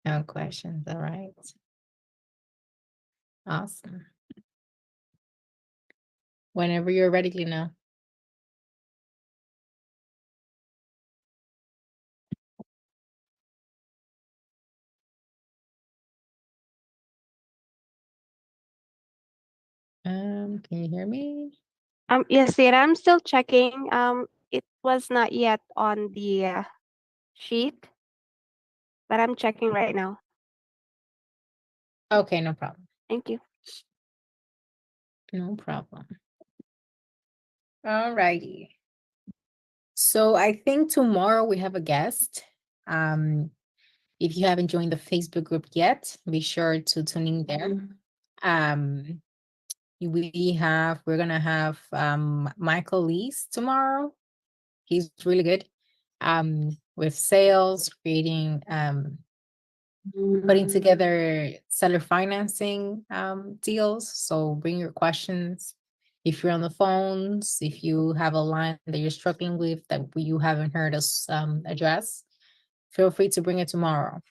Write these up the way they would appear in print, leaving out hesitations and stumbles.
No questions. All right. Awesome. Whenever you're ready, Lina. Can you hear me? Yes, dear, I'm still checking. It was not yet on the sheet, but I'm checking right now. Okay, no problem. Thank you. No problem. All righty. So I think tomorrow we have a guest. If you haven't joined the Facebook group yet, be sure to tune in there. Um, we're gonna have Michael Lees tomorrow. He's really good with sales, creating putting together seller financing deals. So bring your questions. If you're on the phones, if you have a line that you're struggling with that you haven't heard us address, feel free to bring it tomorrow.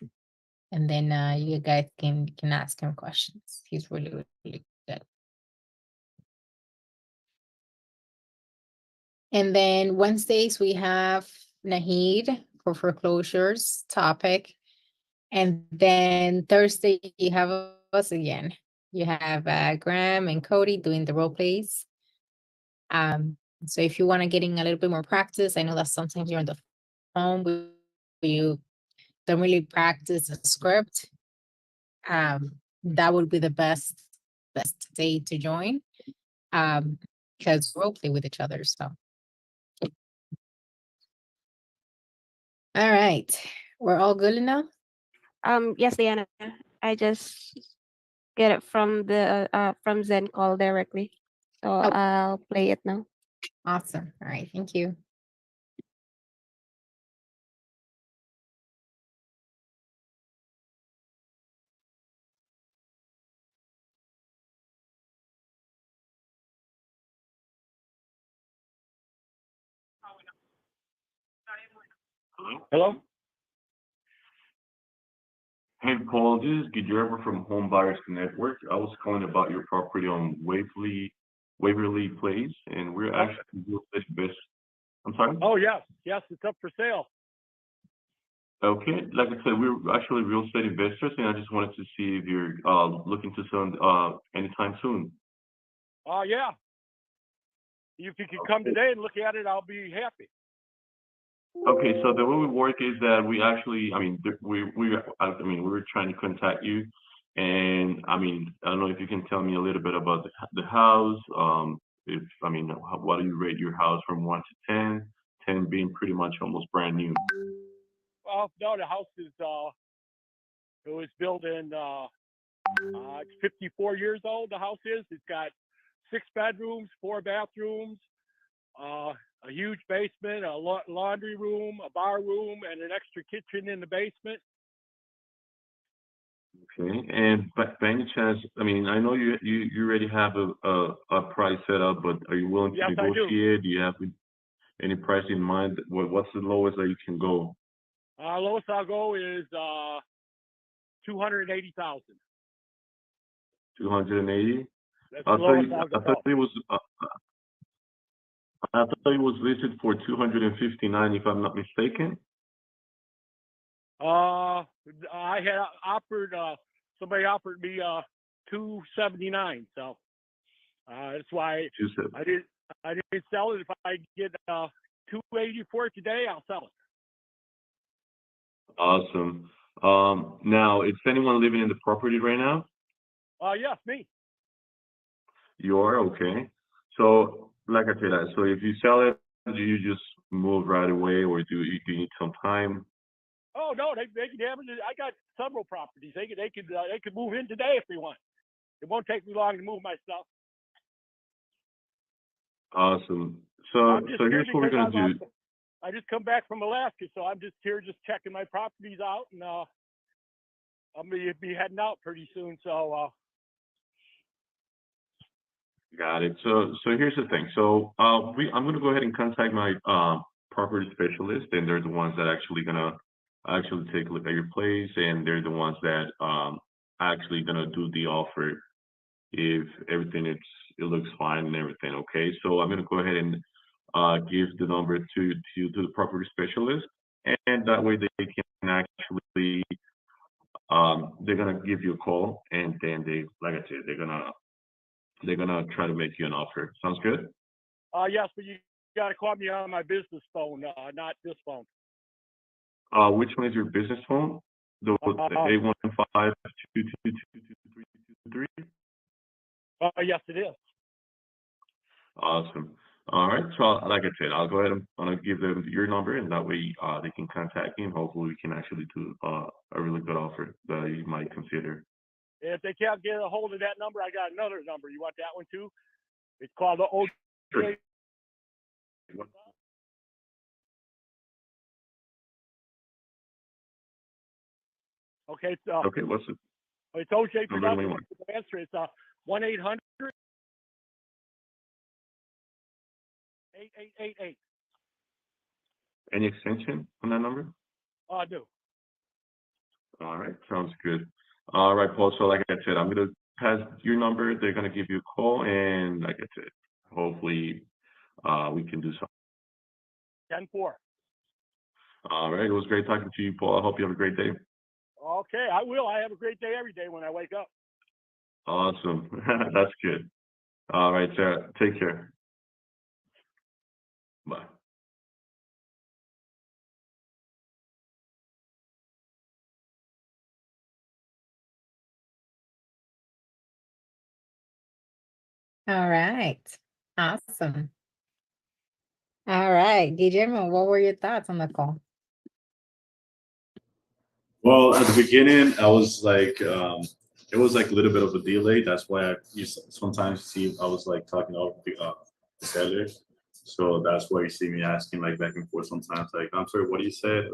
And then you guys can ask him questions. He's really, really good. And then Wednesdays we have Nahid for foreclosures topic. And then Thursday you have us again. You have Graham and Cody doing the role plays. So if you want to getting a little bit more practice, I know that sometimes you're on the phone, but you don't really practice the script. That would be the best day to join. Because role play with each other. So all right. We're all good enough? Yes, Diana. I just get it from Zen call directly, so Oh, I'll play it now. awesome. All right. Thank you. Hello? Hey, Paul, this is Guillermo from Home Buyers Network. I was calling about your property on Waverly Place, and we're actually real estate investors. I'm sorry? Oh, yes, it's up for sale. Okay, like I said, we're actually real estate investors, and I just wanted to see if you're looking to sell anytime soon. Yeah. If you could come today and look at it, I'll be happy. Okay, so the way we work is that we actually, we were trying to contact you, and I don't know if you can tell me a little bit about the house. What do you rate your house from 1 to 10? 10 being pretty much almost brand new. Well, no, the house is it was built in it's 54 years old. The house is. It's got 6 bedrooms, 4 bathrooms, a huge basement, a laundry room, a bar room, and an extra kitchen in the basement. Okay, and by any chance, I know you already have a price set up, but are you willing to Yes, I do. negotiate? Do you have any price in mind? What's the lowest that you can go? Lowest I'll go is 280,000. 280? That's the lowest I'll I go. thought it was listed for 259, if I'm not mistaken. I had offered somebody offered me 279, so that's why I didn't sell it. If I get 280 for it today, I'll sell it. Awesome. Now, is anyone living in the property right now? Yes, me. You are? Okay. So, like I said, so if you sell it, do you just move right away, or do you need some time? Oh no, they can have it. I got several properties. They could move in today if they want. It won't take me long to move my stuff. Awesome. So here's what we're gonna do. I just come back from Alaska, so I'm just here checking my properties out, and I'm gonna be heading out pretty soon. So Got it. So here's the thing. So I'm gonna go ahead and contact my property specialist, and they're the ones that actually gonna actually take a look at your place, and they're the ones that actually gonna do the offer if everything it looks fine and everything. Okay, so I'm gonna go ahead and give the number to the property specialist, and that way they can actually they're gonna give you a call, and then they, like I said, they're gonna try to make you an offer. Sounds good? Yes, but you got to call me on my business phone, not this phone. Which one is your business phone? The 815-222-2323? Yes, it is. Awesome. All right. So like I said, I'll go ahead and I'm gonna give them your number, and that way they can contact you, and hopefully we can actually do a really good offer that you might consider. If they can't get a hold of that number, I got another number. You want that one too? It's called the OJ. Sure. Okay, it's Okay, what's it? it's OJ Number Production. 21. Answer it's 1-800-8888. Any extension on that number? I do. All right, sounds good. All right, Paul. So like I said, I'm gonna pass your number. They're gonna give you a call, and like I said, hopefully we can do something. 10-4. All right, it was great talking to you, Paul. I hope you have a great day. Okay, I will. I have a great day every day when I wake up. Awesome. That's good. All right, Sarah. Take care. Bye. All right. Awesome. All right. Guillermo, what were your thoughts on the call? Well, at the beginning, I was like, it was like a little bit of a delay. That's why sometimes see I was like talking over the seller. So that's why you see me asking like back and forth sometimes, like, I'm sorry, what you said?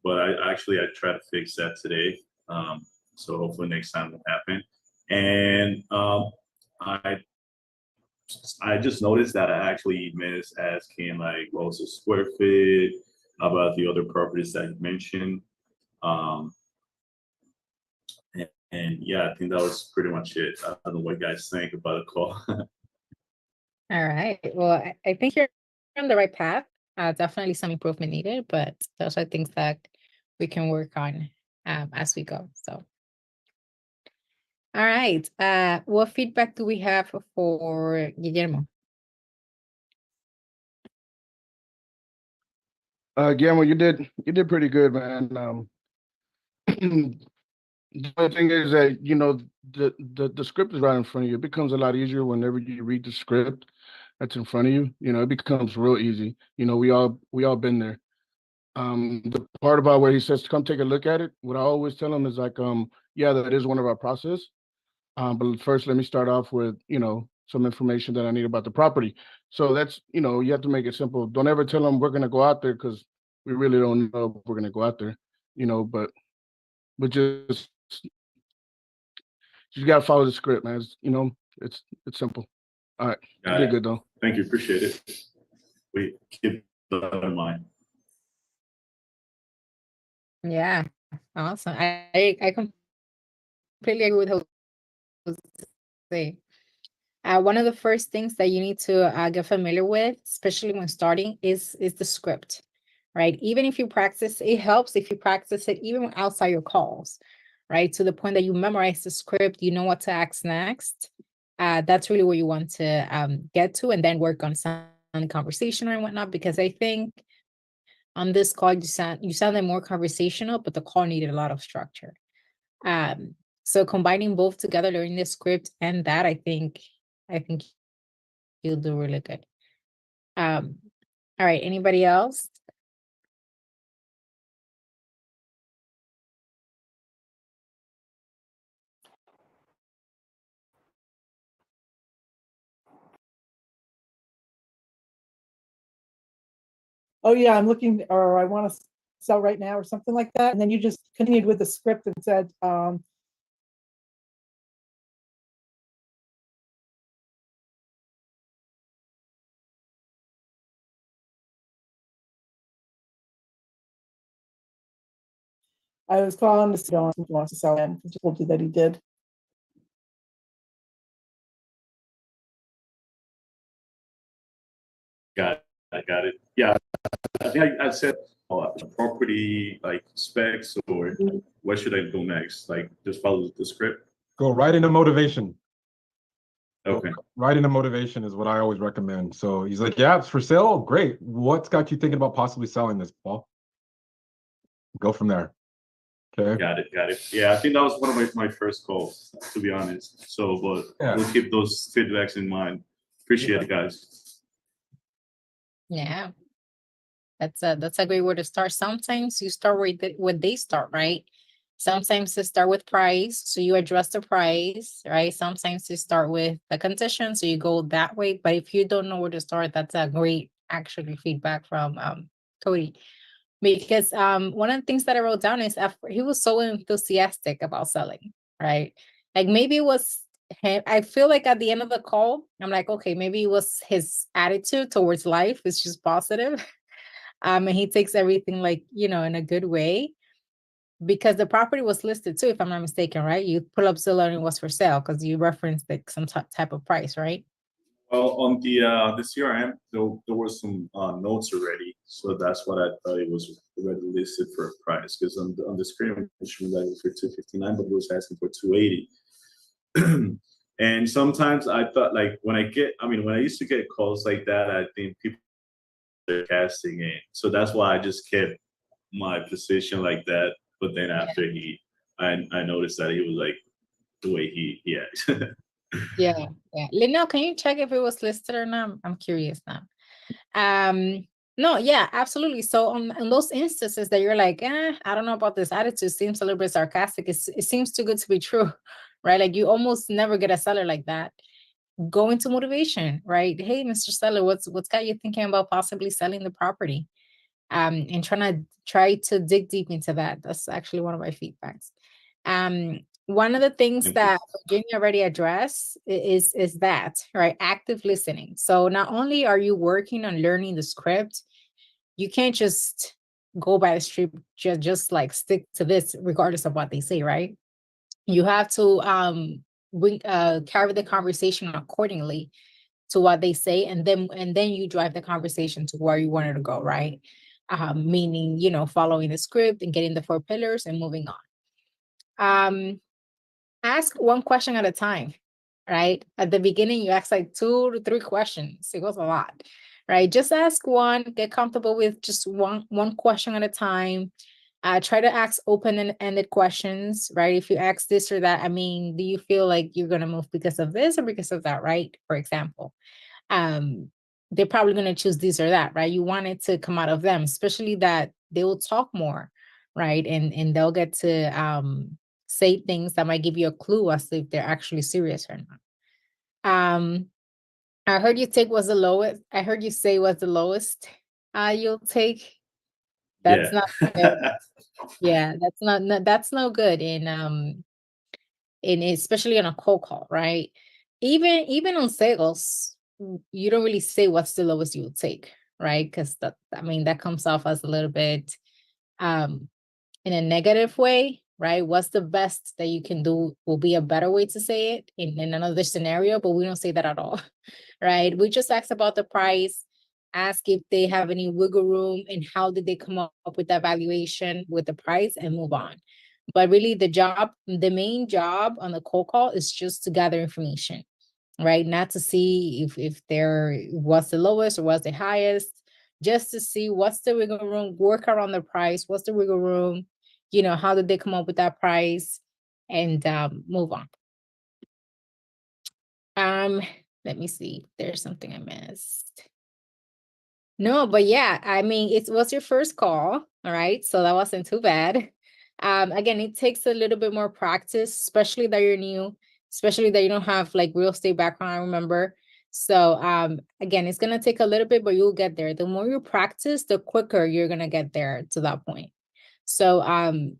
But I try to fix that today. So hopefully next time will happen. And I I just noticed that I actually missed asking like what was the square feet about the other properties that you mentioned. Um, and yeah, I think that was pretty much it. I don't know what you guys think about the call. All right. Well, I think you're on the right path. Definitely some improvement needed, but those are things that we can work on as we go. So, all right. What feedback do we have for Guillermo? Guillermo, you did pretty good, man. The only thing is that the script is right in front of you. It becomes a lot easier whenever you read the script that's in front of you. It becomes real easy. We all been there. The part about where he says to come take a look at it, what I always tell him is like, yeah, that is one of our process. But first, let me start off with some information that I need about the property. So that's you have to make it simple. Don't ever tell them we're gonna go out there because we really don't know if we're gonna go out there. But just you gotta follow the script, man. It's simple. All right, you Got did it. good though. Thank you, appreciate it. We keep that in mind. Yeah, awesome. I completely agree with Jose. One of the first things that you need to get familiar with, especially when starting, is the script, right? Even if you practice, it helps if you practice it even outside your calls, right? To the point that you memorize the script, you know what to ask next. That's really where you want to get to, and then work on some conversation and whatnot. Because I think on this call, you sounded more conversational, but the call needed a lot of structure. So combining both together, learning the script and that, I think you'll do really good. All right, anybody else? Oh yeah, I'm looking, or I want to sell right now or something like that. And then you just continued with the script and said, I was calling to see if he wants to sell in. He told you that he did. Got it. I got it. Yeah, I think I said property like specs, or where should I go next? Like just follow the script. Go right into motivation. Okay. Right into motivation is what I always recommend. So he's like, yeah, it's for sale. Great. What's got you thinking about possibly selling this, Paul? Go from there. Okay. Got it. Got it. Yeah, I think that was one of my first calls, to be honest. So, but Yeah. we'll keep those feedbacks in mind. Appreciate it, guys. Yeah. That's a great way to start. Sometimes you start where they start, right? Sometimes they start with price, so you address the price, right? Sometimes you start with the condition, so you go that way. But if you don't know where to start, that's a great actually feedback from Cody. Because one of the things that I wrote down is he was so enthusiastic about selling, right? Like maybe it was him. I feel like at the end of the call, I'm like, okay, maybe it was his attitude towards life is just positive. And he takes everything like, in a good way, because the property was listed too, if I'm not mistaken, right? You pull up Zillow and it was for sale because you referenced like some type of price, right? Well, on the CRM, there were some notes already, so that's what I thought it was already listed for a price. Because on the screen, it was showing that it was for 259, but it was asking for 280. And sometimes I thought, like, when I used to get calls like that, I think people are casting in. So that's why I just kept my position like that. But then after I noticed that he was like the way he acts. Yeah. Linnell, can you check if it was listed or not? I'm curious now. No, yeah, absolutely. So on those instances that you're like, I don't know about this attitude, seems a little bit sarcastic. It seems too good to be true, right? Like you almost never get a seller like that. Go into motivation, right? Hey, Mr. Seller, what's got you thinking about possibly selling the property? And try to dig deep into that. That's actually one of my feedbacks. One of the things that Virginia already addressed is that, right? Active listening. So not only are you working on learning the script, you can't just go by the script, just like stick to this regardless of what they say, right? You have to carry the conversation accordingly to what they say, and then you drive the conversation to where you wanted to go, right? Meaning, following the script and getting the 4 pillars and moving on. Ask one question at a time, right? At the beginning, you ask like 2 to 3 questions. It goes a lot, right? Just ask one, get comfortable with just one question at a time. Try to ask open-ended questions, right? If you ask this or that, do you feel like you're going to move because of this or because of that, right? For example, they're probably going to choose this or that, right? You want it to come out of them, especially that they will talk more, right? And they'll get to say things that might give you a clue as to if they're actually serious or not. I heard you say was the lowest you'll take. That's not good. Yeah, that's no good in especially on a cold call, right? Even on sales, you don't really say what's the lowest you would take, right? Because that comes off as a little bit in a negative way, right? What's the best that you can do will be a better way to say it in another scenario, but we don't say that at all, right? We just ask about the price, ask if they have any wiggle room and how did they come up with that valuation with the price, and move on. But really the main job on the cold call is just to gather information, right? Not to see if there was the lowest or was the highest, just to see what's the wiggle room, work around the price, what's the wiggle room, how did they come up with that price, and move on. Let me see, there's something I missed. No, but yeah, it was your first call, all right? So that wasn't too bad. Again, it takes a little bit more practice, especially that you're new, especially that you don't have like real estate background, I remember. So again, it's gonna take a little bit, but you'll get there. The more you practice, the quicker you're gonna get there to that point. So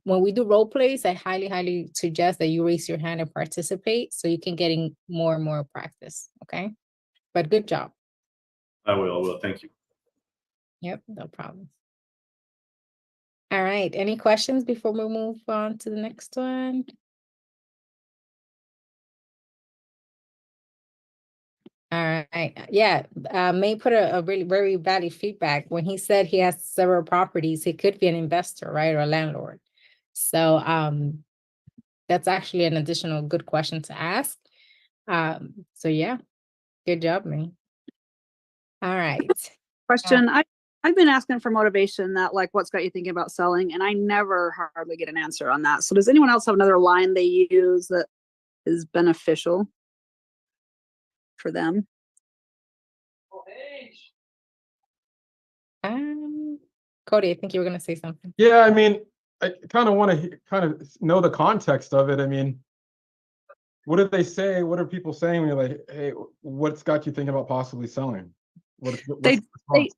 when we do role plays, I highly, highly suggest that you raise your hand and participate so you can get in more and more practice, okay? But good job. I will. Thank you. Yep, no problem. All right, any questions before we move on to the next one? All right, yeah, May put a really very valid feedback when he said he has several properties. He could be an investor, right, or a landlord. So that's actually an additional good question to ask. So yeah, good job, May. All right. Question. I've been asking for motivation that like what's got you thinking about selling, and I never hardly get an answer on that. So does anyone else have another line they use that is beneficial for them? Cody, I think you were gonna say something. Yeah, I mean, I kind of want to kind of know the context of it. I mean, what did they say? What are people saying when you're like, hey, what's got you thinking about possibly selling? What's They the response?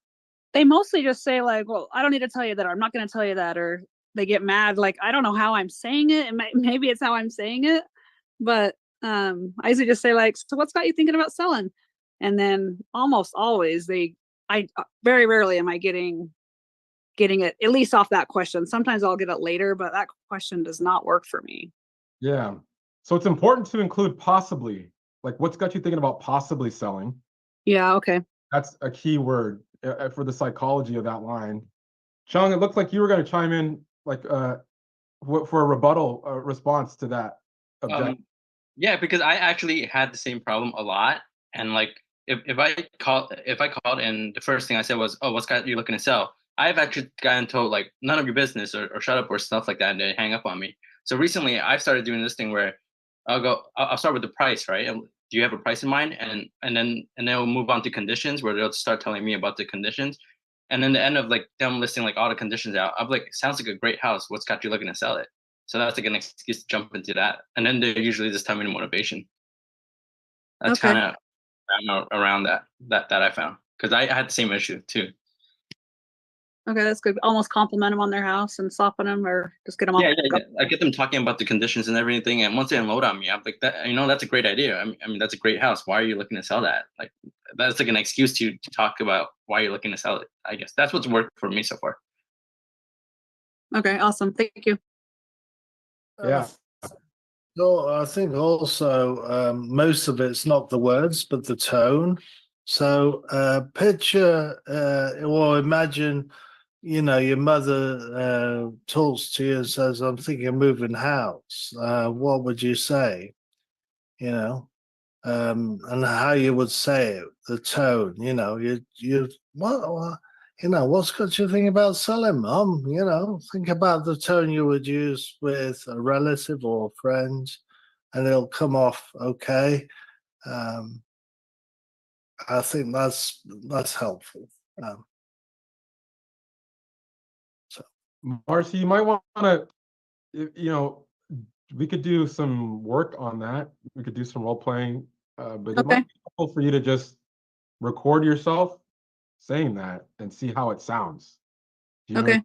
they mostly just say like, well, I don't need to tell you that, or I'm not going to tell you that, or they get mad like I don't know how I'm saying it, and maybe it's how I'm saying it, but I usually just say like, so what's got you thinking about selling? And then almost always I very rarely am I getting it at least off that question. Sometimes I'll get it later, but that question does not work for me. Yeah. So it's important to include possibly, like what's got you thinking about possibly selling? Yeah, okay. That's a key word for the psychology of that line. Chung, it looked like you were going to chime in like for a rebuttal response to that objection. Yeah, because I actually had the same problem a lot, and like if I called and the first thing I said was, "Oh, what's got you looking to sell?" I've actually gotten told like none of your business or shut up or stuff like that, and they hang up on me. So recently, I've started doing this thing where I'll start with the price, right? And do you have a price in mind? And then we'll move on to conditions where they'll start telling me about the conditions. And then the end of like them listing like all the conditions out, I'm like, sounds like a great house. What's got you looking to sell it? So that's like an excuse to jump into that. And then they usually just tell me the motivation. That's Okay. kind of around that I found. Because I had the same issue too. Okay, that's good. Almost compliment them on their house and soften them, or just get them off. Yeah. I get them talking about the conditions and everything. And once they unload on me, I'm like, that, that's a great idea. I mean, that's a great house. Why are you looking to sell that? Like, that's like an excuse to talk about why you're looking to sell it. I guess that's what's worked for me so far. Okay, awesome. Thank you. Yeah. So I think also most of it's not the words, but the tone. So picture or imagine, your mother talks to you and says, I'm thinking of moving house. What would you say? And how you would say it, the tone, what's got you thinking about selling, Mum? Think about the tone you would use with a relative or a friend, and it'll come off okay. I think that's helpful. Marcy, you might want to, we could do some work on that. We could do some role playing, but it might be helpful for you to just record yourself saying that and see how it sounds. Do you know?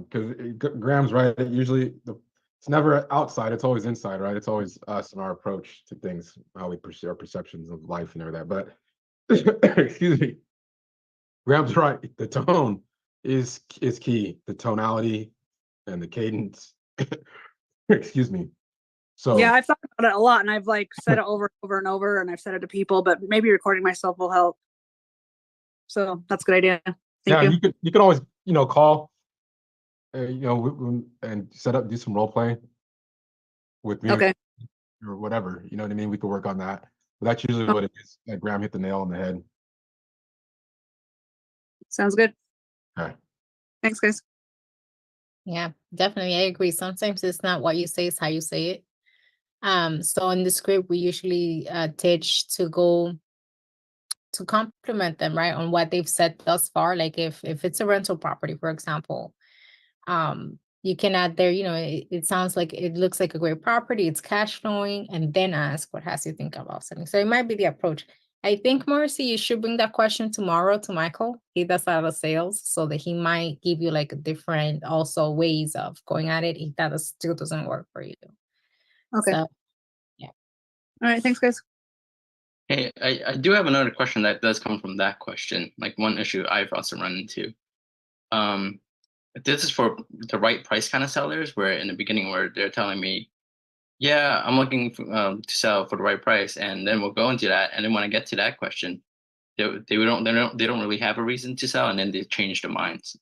Because Graham's right. Usually, it's never outside. It's always inside, right? It's always us and our approach to things, how we perceive our perceptions of life and everything. But excuse me, Graham's right. The tone is key. The tonality and the cadence. Excuse me. So yeah, I've thought about it a lot, and I've like said it over and over and over, and I've said it to people, but maybe recording myself will help. So that's a good idea. Thank you. You could always call and do some role playing with me or whatever. You know what I mean? We could work on that. But that's usually what it is. Like Graham hit the nail on the head. Sounds good. Okay. Thanks, guys. Yeah, definitely. I agree. Sometimes it's not what you say, it's how you say it. So in the script, we usually teach to go to compliment them, right, on what they've said thus far. Like if it's a rental property, for example, you can add there, it sounds like it looks like a great property, it's cash flowing, and then ask what has you think about selling. So it might be the approach. I think, Marcy, you should bring that question tomorrow to Michael. He does a lot of sales, so that he might give you like different also ways of going at it if that still doesn't work for you. Okay. So, yeah. All right. Thanks, guys. Hey, I do have another question that does come from that question. Like one issue I've also run into. this is for the right price kind of sellers, where in the beginning where they're telling me, yeah, I'm looking for, to sell for the right price, and then we'll go into that, and then when I get to that question, they don't really have a reason to sell, and then they change their minds.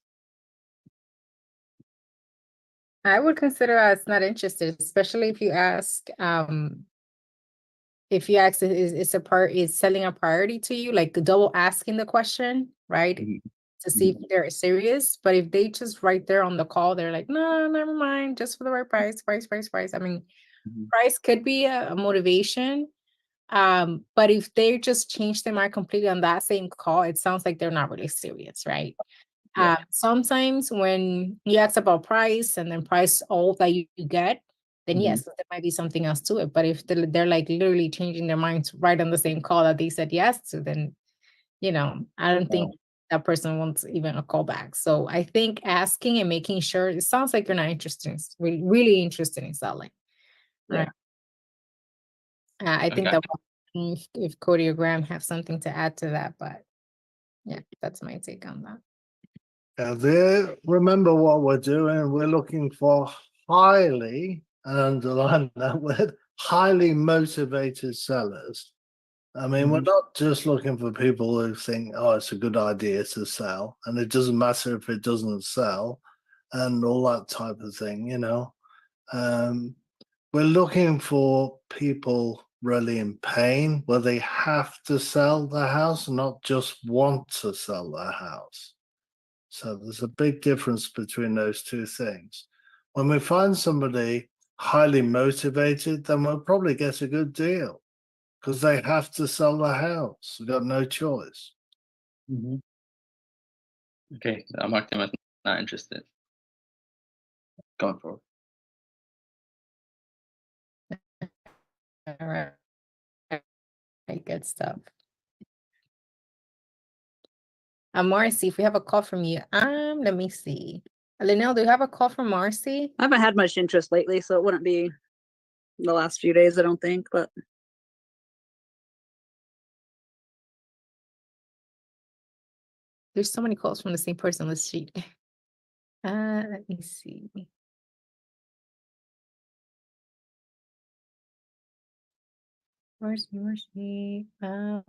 I would consider us not interested, especially if you ask, is selling a priority to you, like double asking the question, right? To see if they're serious. But if they just right there on the call, they're like, no, never mind, just for the right price. I mean, price could be a motivation. But if they just change their mind completely on that same call, it sounds like they're not really serious, right? Yeah. Sometimes when you ask about price and then price all that you get, then yes, there might be something else to it. But if they're like literally changing their minds right on the same call that they said yes to, then, I don't think that person wants even a call back. So I think asking and making sure, it sounds like you're not interested, really interested in selling. Right. I think Okay. that if Cody or Graham have something to add to that, but yeah, that's my take on that. Remember what we're doing. We're looking for highly, and underline that word, highly motivated sellers. I mean, we're not just looking for people who think, oh, it's a good idea to sell, and it doesn't matter if it doesn't sell, and all that type of thing, We're looking for people really in pain where they have to sell their house, not just want to sell their house. So there's a big difference between those two things. When we find somebody highly motivated, then we'll probably get a good deal because they have to sell the house. They've got no choice. Okay, I'll mark them as not interested. Going forward. All right. Good stuff. Marcy, if we have a call from you, let me see. Linnell, do you have a call from Marcy? I haven't had much interest lately, so it wouldn't be the last few days, I don't think, but There's so many calls from the same person. Let's see. Let me see. Marcy. I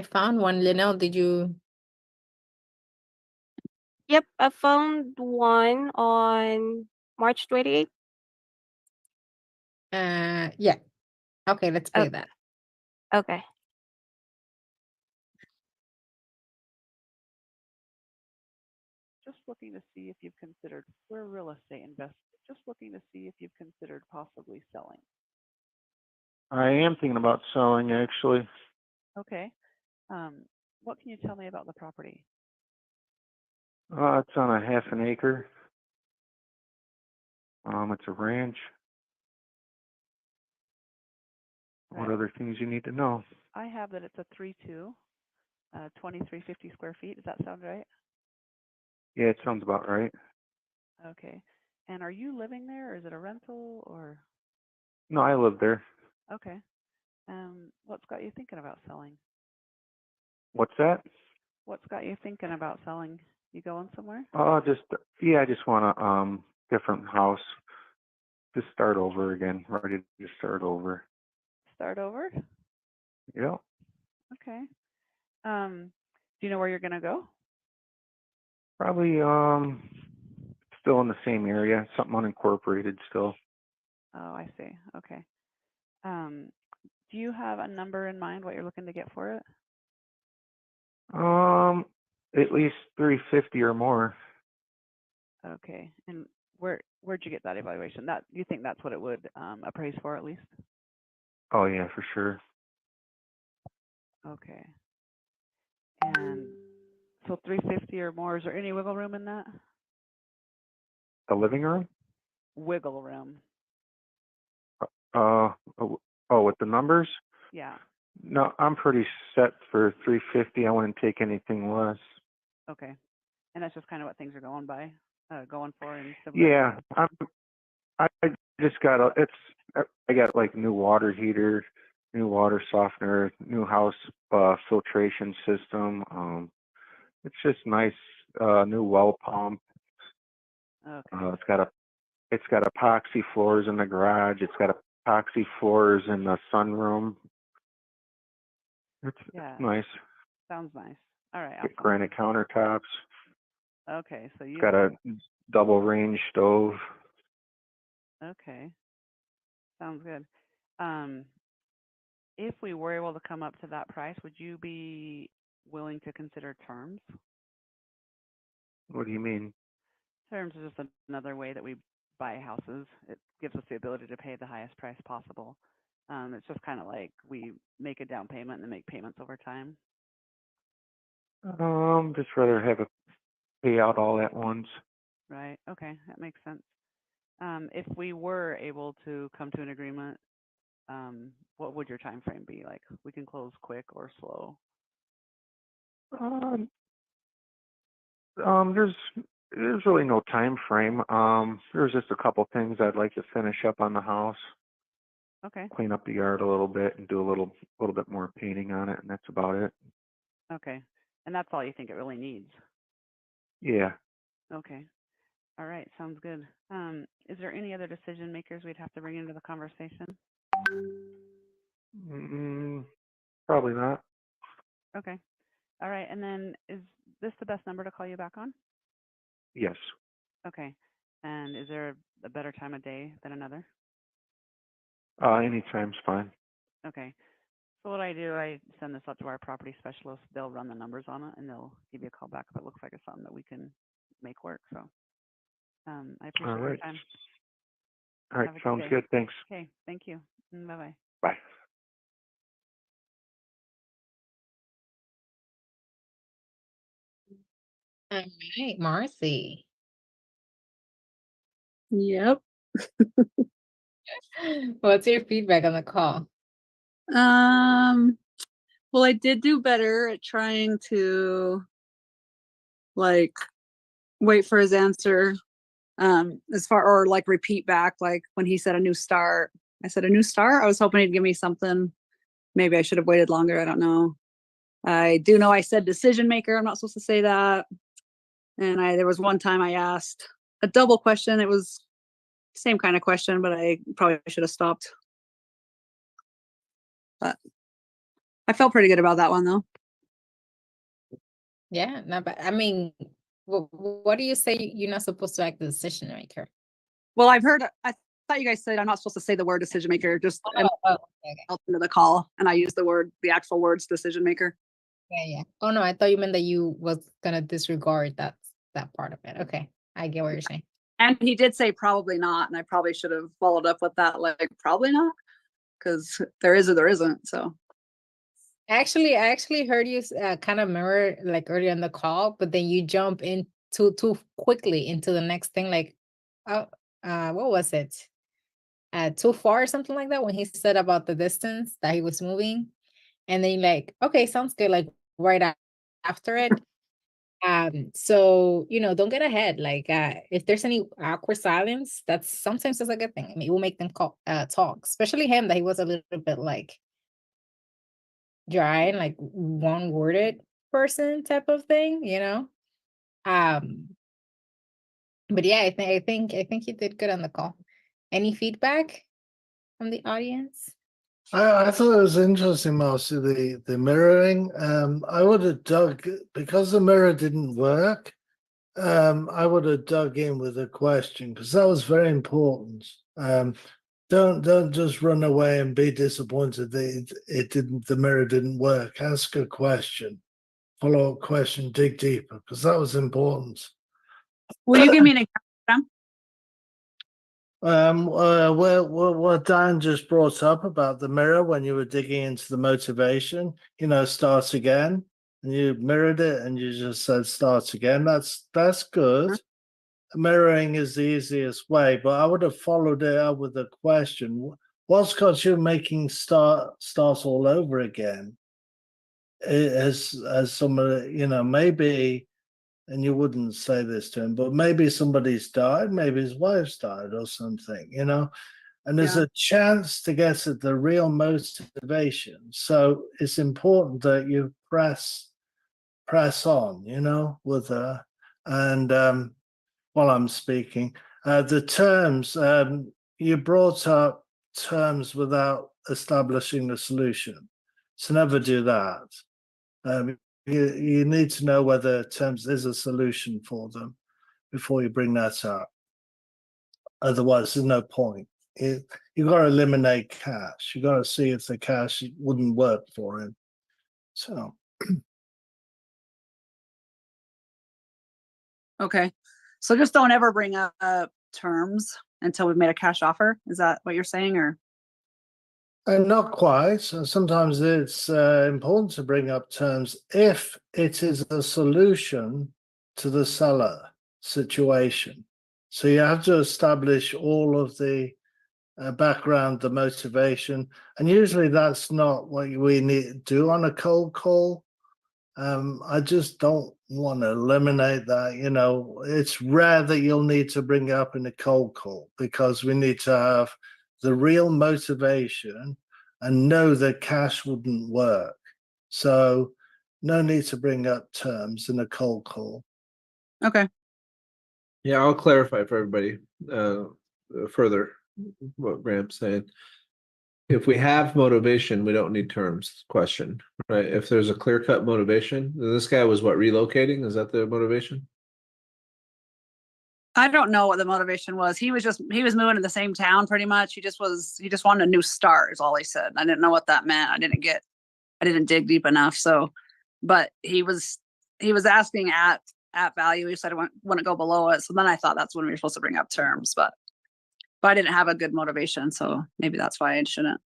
found one. Linnell, did you? Yep, I found one on March 28th. Yeah. Okay, let's play that. Okay. Just looking to see if you've considered, we're a real estate investor, just looking to see if you've considered possibly selling. I am thinking about selling, actually. Okay. What can you tell me about the property? It's on a half an acre. It's a ranch. What other things you need to know? I have that it's a 3-2, 2350 square feet. Does that sound right? Yeah, it sounds about right. Okay. And are you living there, or is it a rental, or? No, I live there. Okay. What's got you thinking about selling? What's that? What's got you thinking about selling? You going somewhere? I just want a different house. Just start over again. Ready to start over. Start over? Yeah. Okay. Do you know where you're gonna go? Probably still in the same area, something unincorporated still. Oh, I see. Okay. Do you have a number in mind what you're looking to get for it? At least 350 or more. Okay. And where'd you get that evaluation? That you think that's what it would appraise for at least? Oh yeah, for sure. Okay. And so 350 or more, is there any wiggle room in that? The living room? Wiggle room. With the numbers? Yeah. No, I'm pretty set for 350. I wouldn't take anything less. Okay. And that's just kind of what things are going for. Yeah, I just got I got like new water heater, new water softener, new house filtration system. It's just nice new well pump. Okay. It's got epoxy floors in the garage. It's got epoxy floors in the sunroom. It's Yeah. nice. Sounds nice. All right. Got Awesome. granite countertops. Okay. So It's got a double range stove. Okay. Sounds good. If we were able to come up to that price, would you be willing to consider terms? What do you mean? Terms is just another way that we buy houses. It gives us the ability to pay the highest price possible. It's just kind of like we make a down payment and then make payments over time. Just rather have it pay out all at once. Right. Okay. That makes sense. If we were able to come to an agreement, what would your time frame be? Like, we can close quick or slow. There's really no time frame. There's just a couple things I'd like to finish up on the house. Okay. Clean up the yard a little bit and do a little bit more painting on it, and that's about it. Okay. And that's all you think it really needs? Yeah. Okay. All right. Sounds good. Is there any other decision makers we'd have to bring into the conversation? Probably not. Okay. All right. And then is this the best number to call you back on? Yes. Okay. And is there a better time of day than another? Anytime's fine. Okay. So what I do, I send this out to our property specialist. They'll run the numbers on it and they'll give you a call back if it looks like it's something that we can make work. So I appreciate All your right. time. All right. Have a Sounds day. good. Thanks. Okay. Thank you. Bye-bye. Bye. All right, Marcy. Yep. What's your feedback on the call? Well, I did do better at trying to like wait for his answer. As far or like repeat back, like when he said a new start, I said a new start. I was hoping he'd give me something. Maybe I should have waited longer. I don't know. I do know I said decision maker. I'm not supposed to say that. And there was one time I asked a double question. It was same kind of question, but I probably should have stopped. But I felt pretty good about that one though. Yeah, not bad. I mean, what do you say you're not supposed to act the decision maker? Well, I thought you guys said I'm not supposed to say the word decision maker, just Okay. into the call, and I used the actual words decision maker. Yeah. Oh no, I thought you meant that you was gonna disregard that part of it. Okay, I get what you're saying. And he did say probably not, and I probably should have followed up with that, like probably not, because there is or there isn't. So I actually heard you kind of mirror like earlier in the call, but then you jump in too quickly into the next thing. Like, what was it? Too far or something like that when he said about the distance that he was moving, and then you're like, okay, sounds good. Like after it. So don't get ahead. Like, if there's any awkward silence, sometimes that's a good thing. I mean, it will make them talk, especially him, that he was a little bit like dry and like one worded person type of thing, but yeah, I think you did good on the call. Any feedback from the audience? I thought it was interesting, Marcy, the mirroring. I would have dug, because the mirror didn't work, I would have dug in with a question, because that was very important. Don't just run away and be disappointed that it didn't, the mirror didn't work. Ask a question, follow-up question, dig deeper, because that was important. will you give me an example? What Dan just brought up about the mirror when you were digging into the motivation, start again, and you mirrored it and you just said start again. That's good. Mirroring is the easiest way, but I would have followed it up with a question. What's got you making start all over again? As somebody, maybe, and you wouldn't say this to him, but maybe somebody's died, maybe his wife's died or something, and there's a chance to get at the real motivation. So it's important that you press on, with And while I'm speaking, the terms, you brought up terms without establishing a solution. So never do that. You need to know whether terms is a solution for them before you bring that up. Otherwise, there's no point. You've got to eliminate cash. You've got to see if the cash wouldn't work for him. So, Okay. So just don't ever bring up terms until we've made a cash offer. Is that what you're saying, or? and not quite. Sometimes it's important to bring up terms if it is a solution to the seller situation. So you have to establish all of the background, the motivation, and usually that's not what we need to do on a cold call. I just don't want to eliminate that. You know, it's rare that you'll need to bring it up in a cold call because we need to have the real motivation and know that cash wouldn't work. So no need to bring up terms in a cold call. Okay. Yeah, I'll clarify for everybody further what Graham's saying. If we have motivation, we don't need terms. Question, right? If there's a clear-cut motivation, this guy was what, relocating? Is that the motivation? I don't know what the motivation was. He was moving to the same town pretty much. He just wanted a new start is all he said. I didn't know what that meant. I didn't dig deep enough. So, but he was asking at value. He said I wouldn't go below it. So then I thought that's when we were supposed to bring up terms, but I didn't have a good motivation. So maybe that's why I shouldn't.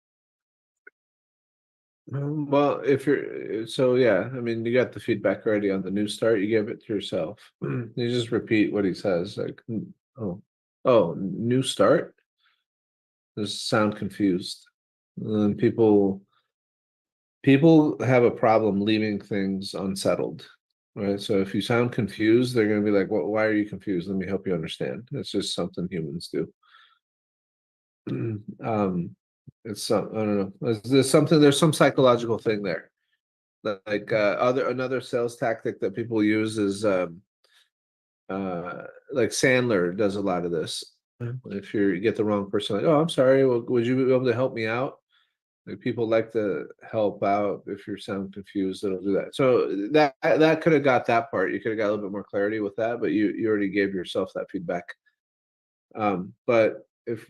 Well, yeah, I mean, you got the feedback already on the new start. You give it to yourself. You just repeat what he says, like, oh, new start. Just sound confused. And people have a problem leaving things unsettled, right? So if you sound confused, they're going to be like, "Well, why are you confused? Let me help you understand." It's just something humans do. It's I don't know. There's some psychological thing there. Like another sales tactic that people use is like Sandler does a lot of this. If you get the wrong person, like, "Oh, I'm sorry. Well, would you be able to help me out?" Like, people like to help out. If you sound confused, it'll do that. So that could have got that part. You could have got a little bit more clarity with that, but you already gave yourself that feedback. But if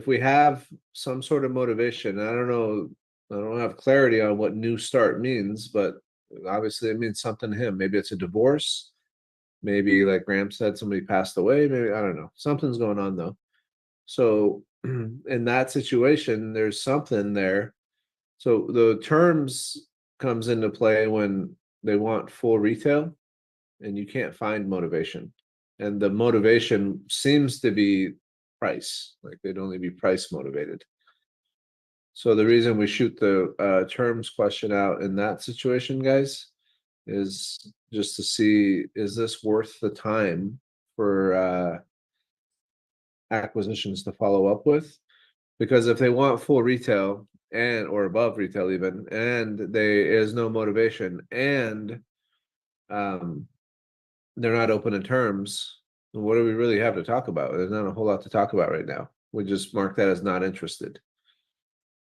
we have some sort of motivation, I don't have clarity on what new start means, but obviously it means something to him. Maybe it's a divorce. Maybe, like Graham said, somebody passed away. Maybe, I don't know. Something's going on though. So in that situation, there's something there. So the terms comes into play when they want full retail and you can't find motivation. And the motivation seems to be price, like they'd only be price motivated. So the reason we shoot the terms question out in that situation, guys, is just to see, is this worth the time for acquisitions to follow up with? Because if they want full retail or above retail even, and there is no motivation, and they're not open in terms, what do we really have to talk about? There's not a whole lot to talk about right now. We just mark that as not interested.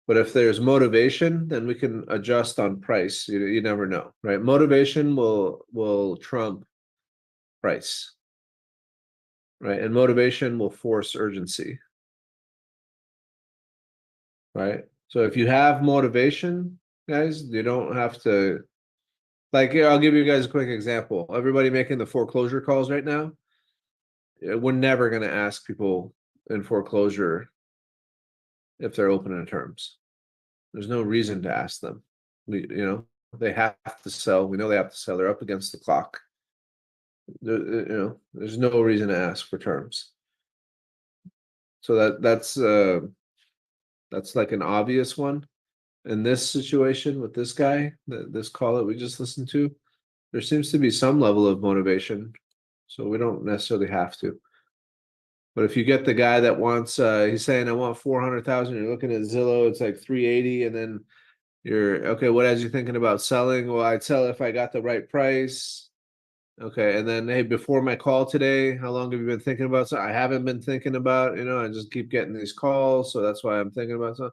But if there's motivation, then we can adjust on price. You never know, right? Motivation will trump price, right? And motivation will force urgency, right? So if you have motivation, guys, you don't have to, like, I'll give you guys a quick example. Everybody making the foreclosure calls right now, we're never going to ask people in foreclosure if they're open in terms. There's no reason to ask them. They have to sell. We know they have to sell. They're up against the clock. There's no reason to ask for terms. So that's like an obvious one. In this situation with this guy, this call that we just listened to, there seems to be some level of motivation. So we don't necessarily have to. But if you get the guy that wants, he's saying, "I want 400,000," you're looking at Zillow, it's like 380, and then you're, okay, what has you thinking about selling? Well, I'd sell if I got the right price. Okay, and then hey, before my call today, how long have you been thinking about something? I haven't been thinking about, I just keep getting these calls, so that's why I'm thinking about something.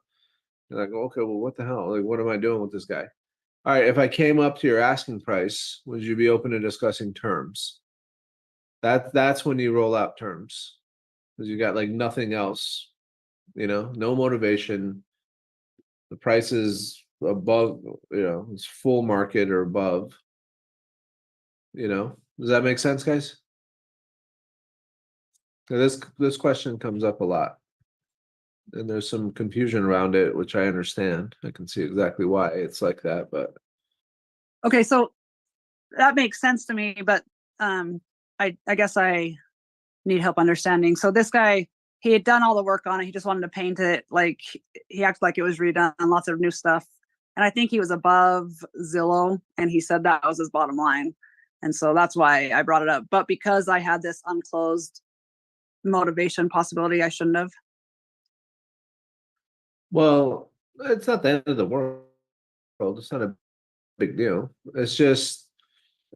And I go, okay, well, what the hell? Like, what am I doing with this guy? All right, if I came up to your asking price, would you be open to discussing terms? That's when you roll out terms. Because you got like nothing else, no motivation. The price is above, it's full market or above. Does that make sense, guys? So this question comes up a lot, and there's some confusion around it, which I understand. I can see exactly why it's like that, but Okay, so that makes sense to me, but I guess I need help understanding. So this guy, he had done all the work on it. He just wanted to paint it. Like he acted like it was redone, lots of new stuff. And I think he was above Zillow, and he said that was his bottom line. And so that's why I brought it up. But because I had this unclosed motivation possibility, I shouldn't have. well, it's not the end of the world. It's not a big deal. It's just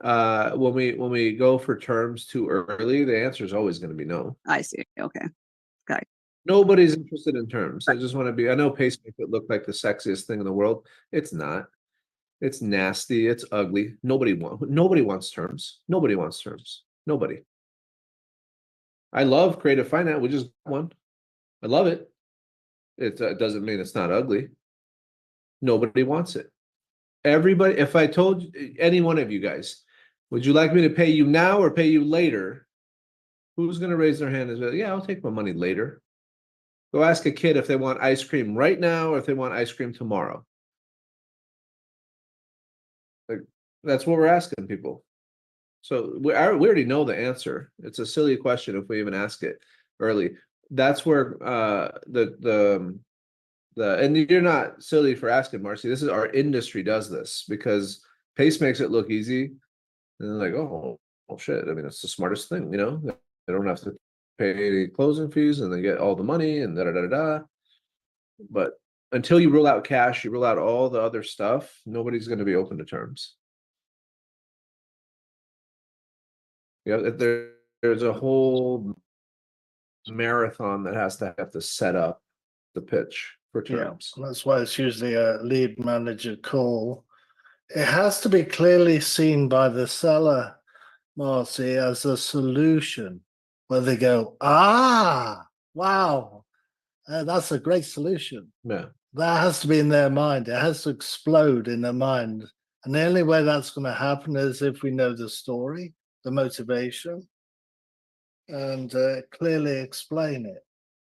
when we go for terms too early, the answer is always going to be no. I see. Okay. Nobody's interested in terms. I just want to be. I know pace make it look like the sexiest thing in the world. It's not. It's nasty. It's ugly. Nobody wants terms. Nobody wants terms. Nobody. I love creative finance. We just got one. I love it. It doesn't mean it's not ugly. Nobody wants it. Everybody. If I told any one of you guys, would you like me to pay you now or pay you later? Who's going to raise their hand and say, yeah, I'll take my money later. Go ask a kid if they want ice cream right now or if they want ice cream tomorrow. Like, that's what we're asking people. So we already know the answer. It's a silly question if we even ask it early. That's where and you're not silly for asking, Marcy. This is our industry does this because pace makes it look easy. And they're like, oh shit. I mean, it's the smartest thing, They don't have to pay any closing fees and they get all the money and da da da da. But until you rule out cash, you rule out all the other stuff, nobody's going to be open to terms. Yeah, there's a whole marathon that has to set up the pitch for terms. Yeah, that's why it's usually a lead manager call. It has to be clearly seen by the seller, Marcy, as a solution where they go, wow, that's a great solution. Yeah. That has to be in their mind. It has to explode in their mind. And the only way that's going to happen is if we know the story, the motivation, and clearly explain it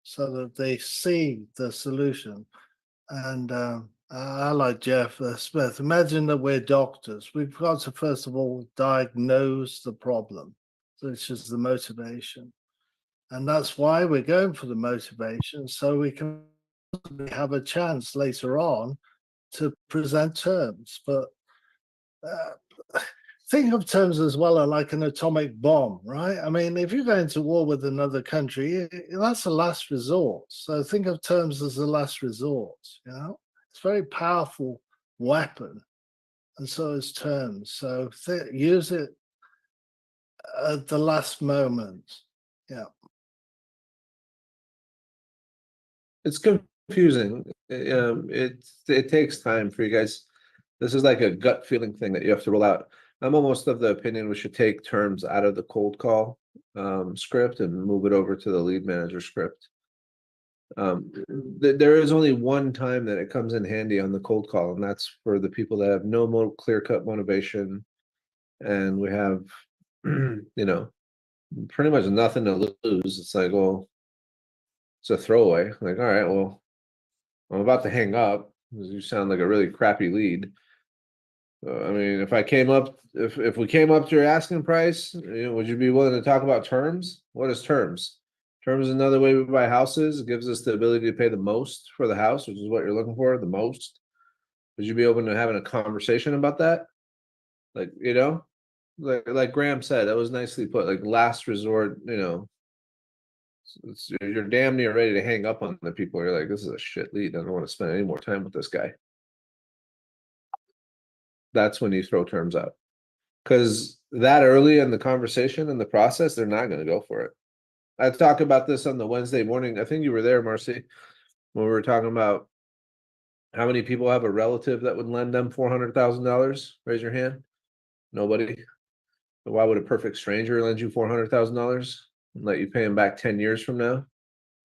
so that they see the solution. And I like Jeff Smith. Imagine that we're doctors. We've got to, first of all, diagnose the problem, which is the motivation. And that's why we're going for the motivation, so we can have a chance later on to present terms. But think of terms as well like an atomic bomb, right? I mean, if you're going to war with another country, that's a last resort. So think of terms as the last resort, It's a very powerful weapon, and so is terms. So use it at the last moment. Yeah. It's confusing. It takes time for you guys. This is like a gut feeling thing that you have to roll out. I'm almost of the opinion we should take terms out of the cold call script and move it over to the lead manager script. There is only one time that it comes in handy on the cold call, and that's for the people that have no more clear-cut motivation, and we have, pretty much nothing to lose. It's like, well, it's a throwaway. Like, all right, well, I'm about to hang up because you sound like a really crappy lead. I mean, if we came up to your asking price, would you be willing to talk about terms? What is terms? Terms is another way we buy houses. It gives us the ability to pay the most for the house, which is what you're looking for, the most. Would you be open to having a conversation about that? Like, like Graham said, that was nicely put, like last resort, you're damn near ready to hang up on the people. You're like, this is a shit lead. I don't want to spend any more time with this guy. That's when you throw terms out. Because that early in the conversation and the process, they're not gonna go for it. I talked about this on the Wednesday morning. I think you were there, Marcy, when we were talking about how many people have a relative that would lend them $400,000? Raise your hand. Nobody. But why would a perfect stranger lend you $400,000 and let you pay them back 10 years from now?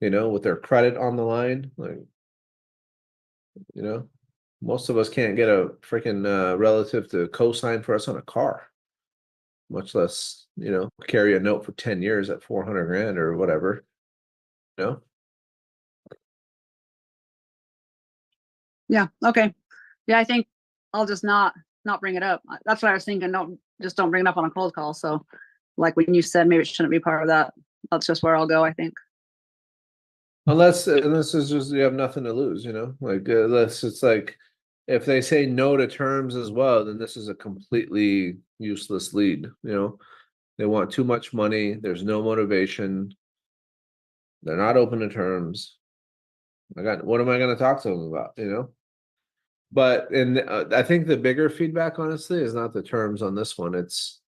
You know, with their credit on the line, like, you know, most of us can't get a freaking relative to co-sign for us on a car, much less, you know, carry a note for 10 years at 400 grand or whatever. You know? Yeah. Okay. Yeah, I think I'll just not bring it up. That's what I was thinking. Don't bring it up on a cold call. So, like when you said, maybe it shouldn't be part of that. That's just where I'll go, I think. Unless is just you have nothing to lose, you know, like unless it's like if they say no to terms as well, then this is a completely useless lead. You know, they want too much money. There's no motivation. They're not open to terms. What am I going to talk to them about? You know, but I think the bigger feedback, honestly, is not the terms on this one. It's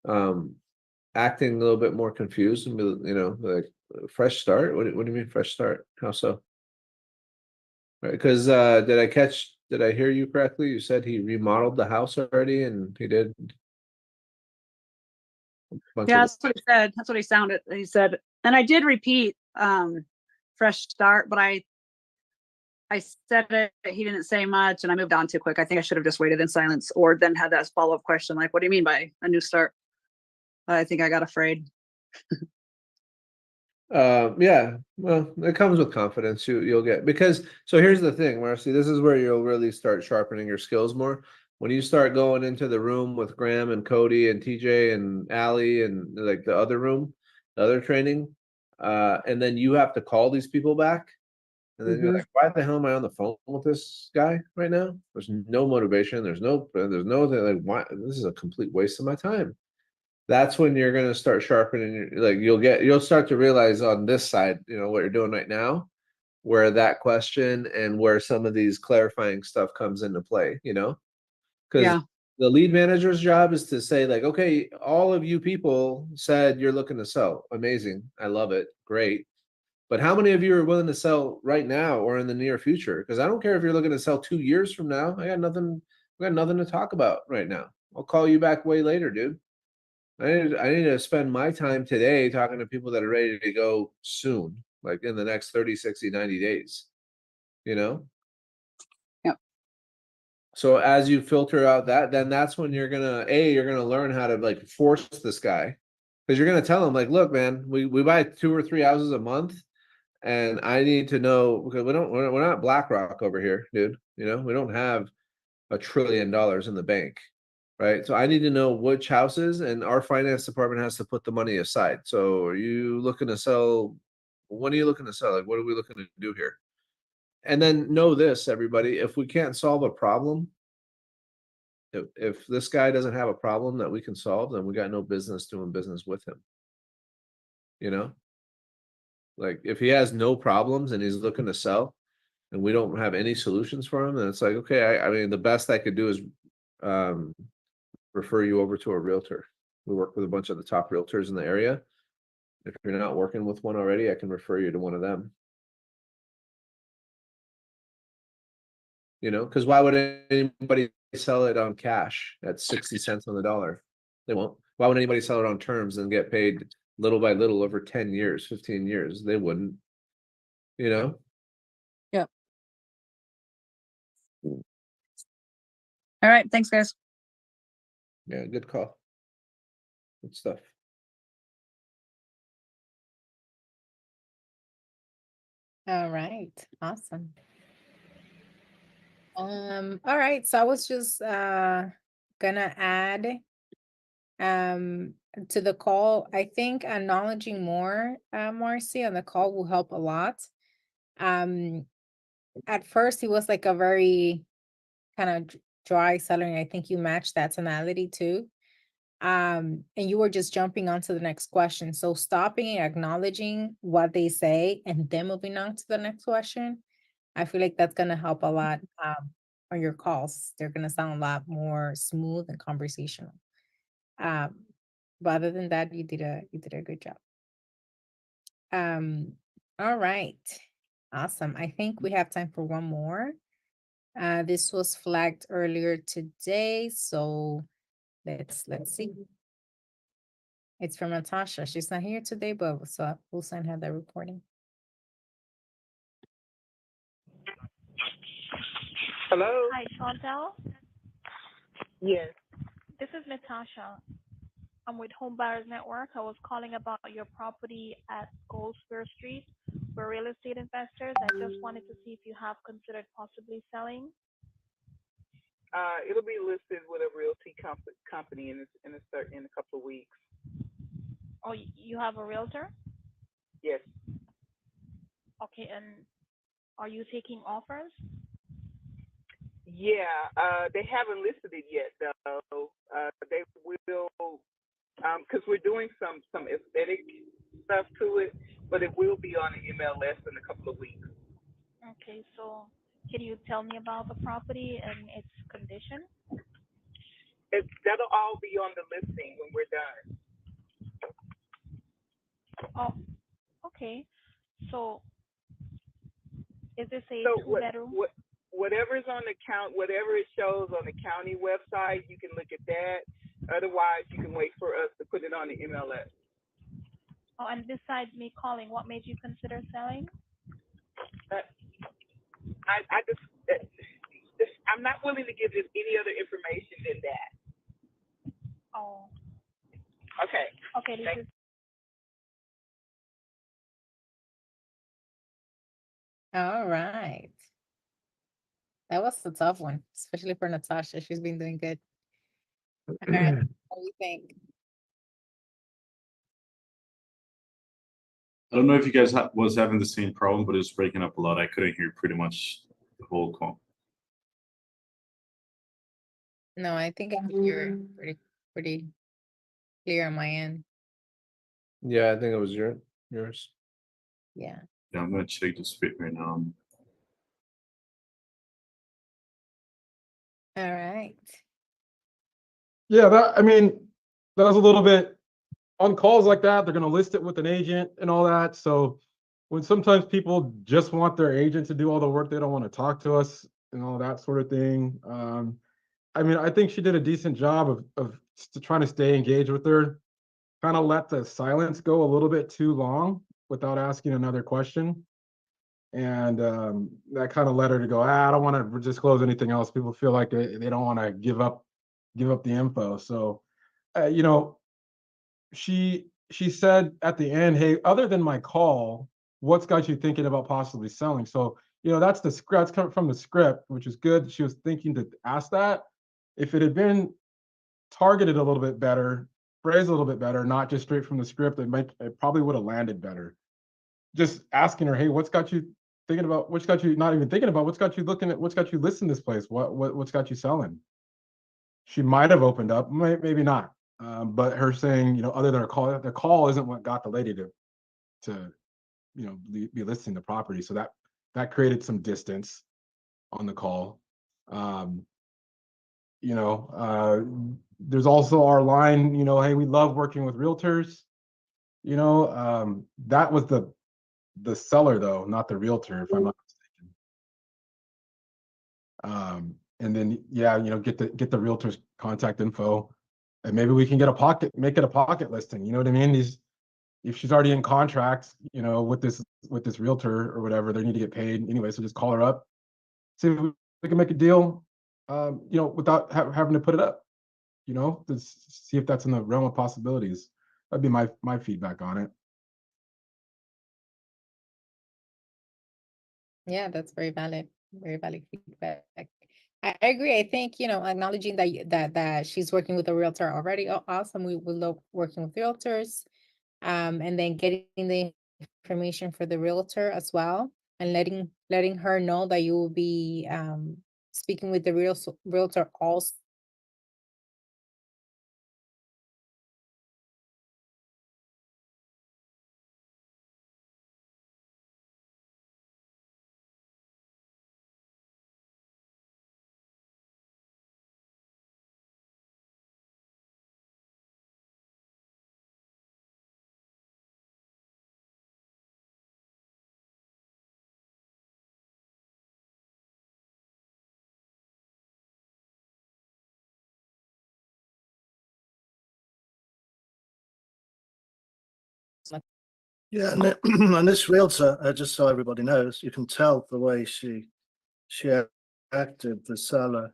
acting a little bit more confused and you know, like fresh start. What do you mean fresh start? How so? Right, because did I hear you correctly? You said he remodeled the house already and he did a bunch Yeah, of that's what he said. That's what he sounded. He said, and I did repeat fresh start, but I said it, he didn't say much and I moved on too quick. I think I should have just waited in silence or then had that follow-up question like, what do you mean by a new start? I think I got afraid. yeah, well, it comes with confidence. You'll get, because so here's the thing, Marcy, this is where you'll really start sharpening your skills more. When you start going into the room with Graham and Cody and TJ and Allie and like the other room, the other training, and then you have to call these people back. And then you're like, why the hell am I on the phone with this guy right now? There's no motivation. There's no like, why? This is a complete waste of my time. That's when you're going to start sharpening your, like, you'll start to realize on this side, you know, what you're doing right now, where that question and where some of these clarifying stuff comes into play, you know, because the lead manager's job is to say like, okay, all of you people said you're looking to sell. Amazing. I love it. Great. But how many of you are willing to sell right now or in the near future? Because I don't care if you're looking to sell 2 years from now. I got nothing to talk about right now. I'll call you back way later, dude. I need to spend my time today talking to people that are ready to go soon, like in the next 30, 60, 90 days, you know? Yep. So as you filter out that, then that's when you're gonna learn how to like force this guy. Because you're gonna tell him, like, look, man, we buy 2 or 3 houses a month. And I need to know because we're not BlackRock over here, dude. You know, we don't have $1 trillion in the bank, right? So I need to know which houses, and our finance department has to put the money aside. So are you looking to sell? When are you looking to sell? Like, what are we looking to do here? And then know this, everybody, if we can't solve a problem, if this guy doesn't have a problem that we can solve, then we got no business doing business with him. You know? Like if he has no problems and he's looking to sell and we don't have any solutions for him, then it's like, okay, I mean, the best I could do is refer you over to a realtor. We work with a bunch of the top realtors in the area. If you're not working with one already, I can refer you to one of them. You know, because why would anybody sell it on cash at 60 cents on the dollar? They won't. Why would anybody sell it on terms and get paid little by little over 10 years, 15 years? They wouldn't, you know? Yep. All right. Thanks, guys. Yeah, good call. Good stuff. All right, awesome. All right, so I was just gonna add to the call. I think acknowledging more, Marcy, on the call will help a lot. At first he was like a very kind of dry seller, and I think you matched that tonality too. And you were just jumping on to the next question. So stopping and acknowledging what they say and then moving on to the next question. I feel like that's gonna help a lot on your calls. They're gonna sound a lot more smooth and conversational. But other than that, you did a good job. All right. Awesome. I think we have time for one more. This was flagged earlier today, so let's see. It's from Natasha. She's not here today, but so we'll send her the recording. Hello? Hi, Chantel. Yes. This is Natasha. I'm with Home Buyers Network. I was calling about your property at Goldsboro Street. We're real estate investors. I just wanted to see if you have considered possibly selling. It'll be listed with a realty company in a couple of weeks. Oh, you have a realtor? Yes. Okay, and are you taking offers? Yeah. They haven't listed it yet though. They will, because we're doing some aesthetic stuff to it, but it will be on the MLS in a couple of weeks. Okay, so can you tell me about the property and its condition? That'll all be on the listing when we're done. Oh, okay. So is this a So two-bedroom? Whatever's on the whatever it shows on the county website, you can look at that. Otherwise, you can wait for us to put it on the MLS. Oh, and besides me calling, what made you consider selling? I'm not willing to give you any other information than that. Oh. Okay. Okay, this is All right. That was a tough one, especially for Natasha. She's been doing good. All right. What do you think? I don't know if you guys was having the same problem, but it was breaking up a lot. I couldn't hear pretty much the whole call. No, I think I can hear it pretty clear on my end. Yeah, I think it was yours. Yeah. Yeah, I'm gonna check the speed right now. All right. Yeah, that was a little bit on calls like that. They're going to list it with an agent and all that. So when sometimes people just want their agent to do all the work, they don't want to talk to us and all that sort of thing. I think she did a decent job of trying to stay engaged with her. Kind of let the silence go a little bit too long without asking another question. And that kind of led her to go, I don't want to disclose anything else. People feel like they don't want to give up the info. So, she said at the end, hey, other than my call, what's got you thinking about possibly selling? So, that's that's coming from the script, which is good. She was thinking to ask that. If it had been targeted a little bit better, phrased a little bit better, not just straight from the script, it probably would have landed better. Just asking her, hey, what's got you thinking about, what's got you not even thinking about, what's got you looking at, what's got you listing this place? What's got you selling? She might have opened up, maybe not. But her saying, other than her call, the call isn't what got the lady to be listing the property. So that created some distance on the call. There's also our line, hey, we love working with realtors. That was the seller though, not the realtor, if I'm not mistaken. And then get the realtor's contact info, and maybe we can make it a pocket listing. You know what I mean? If she's already in contract, with this realtor or whatever, they need to get paid anyway. So just call her up, see if we can make a deal, without having to put it up. To see if that's in the realm of possibilities. That'd be my feedback on it. Yeah, that's very valid feedback. I agree. I think, acknowledging that she's working with a realtor already. Oh, awesome. We love working with realtors. And then getting the information for the realtor as well, and letting her know that you will be speaking with the realtor also. Yeah, and, and this realtor, just so everybody knows, you can tell the way she acted, the seller.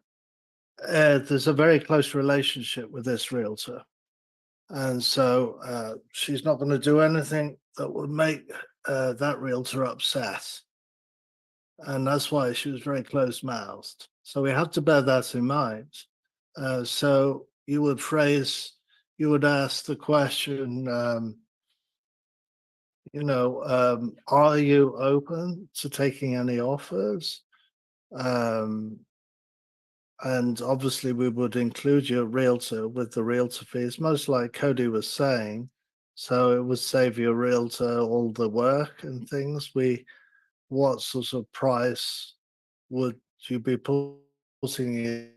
There's a very close relationship with this realtor. And so she's not going to do anything that would make that realtor upset. And that's why she was very close-mouthed. So we have to bear that in mind. So you would ask the question, are you open to taking any offers? And obviously we would include your realtor with the realtor fees, most like Cody was saying. So it would save your realtor all the work and things. What sort of price would you be putting it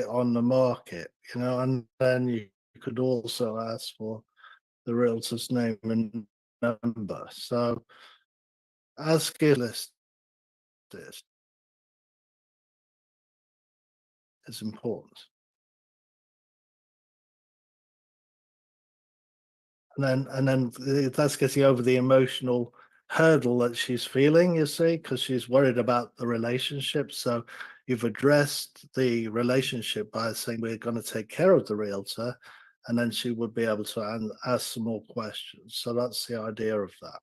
on the market? And then you could also ask for the realtor's name and number. So ask it list this is important. And then that's getting over the emotional hurdle that she's feeling, you see, because she's worried about the relationship. So you've addressed the relationship by saying we're going to take care of the realtor, and then she would be able to ask some more questions. So that's the idea of that.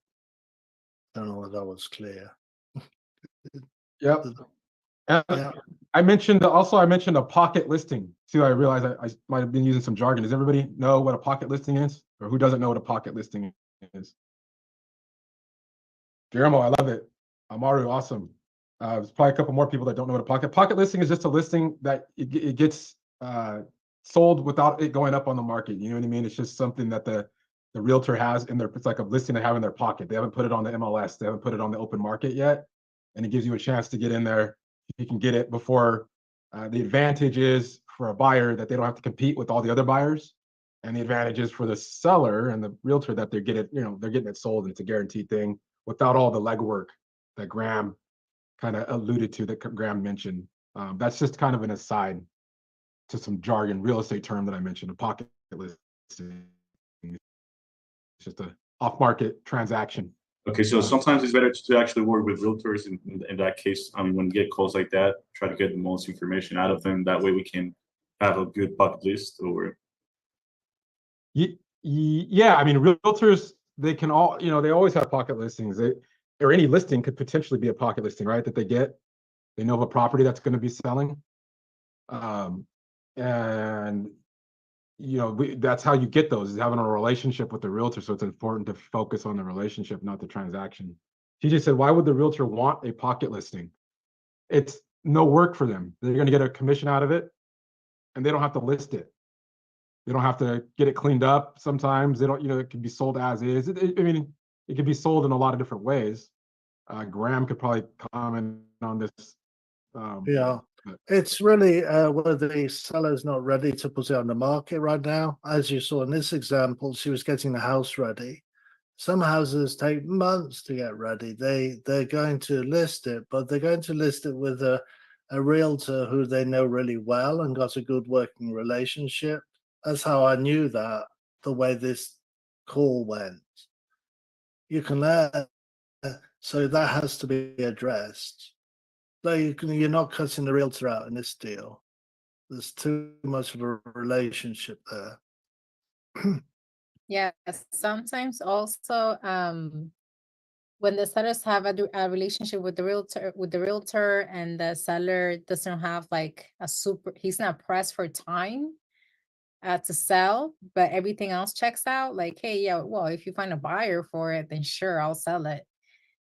I don't know whether that was clear. Yep. Yeah. I mentioned a pocket listing too. I realized I might have been using some jargon. Does everybody know what a pocket listing is, or who doesn't know what a pocket listing is? Guillermo, I love it. Amaru, awesome. There's probably a couple more people that don't know what a pocket listing is. Just a listing that it gets sold without it going up on the market. You know what I mean? It's just something that the realtor has in their. It's like a listing they have in their pocket. They haven't put it on the MLS. They haven't put it on the open market yet, and it gives you a chance to get in there. You can get it before. The advantage is for a buyer that they don't have to compete with all the other buyers, and the advantage is for the seller and the realtor that they're getting it sold, and it's a guaranteed thing without all the legwork that Graham kind of alluded to, that Graham mentioned. That's just kind of an aside to some jargon real estate term that I mentioned, a pocket listing. It's just a off-market transaction. Okay, so sometimes it's better to actually work with realtors in that case. I mean, when you get calls like that, try to get the most information out of them. That way we can have a good bucket list over. Yeah, I mean, realtors, they can all, they always have pocket listings. Or any listing could potentially be a pocket listing, right? That they know of a property that's going to be selling. And that's how you get those, is having a relationship with the realtor. So it's important to focus on the relationship, not the transaction. She just said, why would the realtor want a pocket listing? It's no work for them. They're going to get a commission out of it, and they don't have to list it. They don't have to get it cleaned up. Sometimes they don't, it can be sold as is. I mean, it can be sold in a lot of different ways. Graham could probably comment on this. Yeah, it's really where the seller's not ready to put it on the market right now. As you saw in this example, she was getting the house ready. Some houses take months to get ready. They're going to list it, but they're going to list it with a realtor who they know really well and got a good working relationship. That's how I knew that, the way this call went. You can so that has to be addressed. No, you're not cutting the realtor out in this deal. There's too much of a relationship there. Yeah, sometimes also when the sellers have a relationship with the realtor and the seller doesn't have like he's not pressed for time to sell, but everything else checks out, like, hey, yeah, well, if you find a buyer for it, then sure, I'll sell it.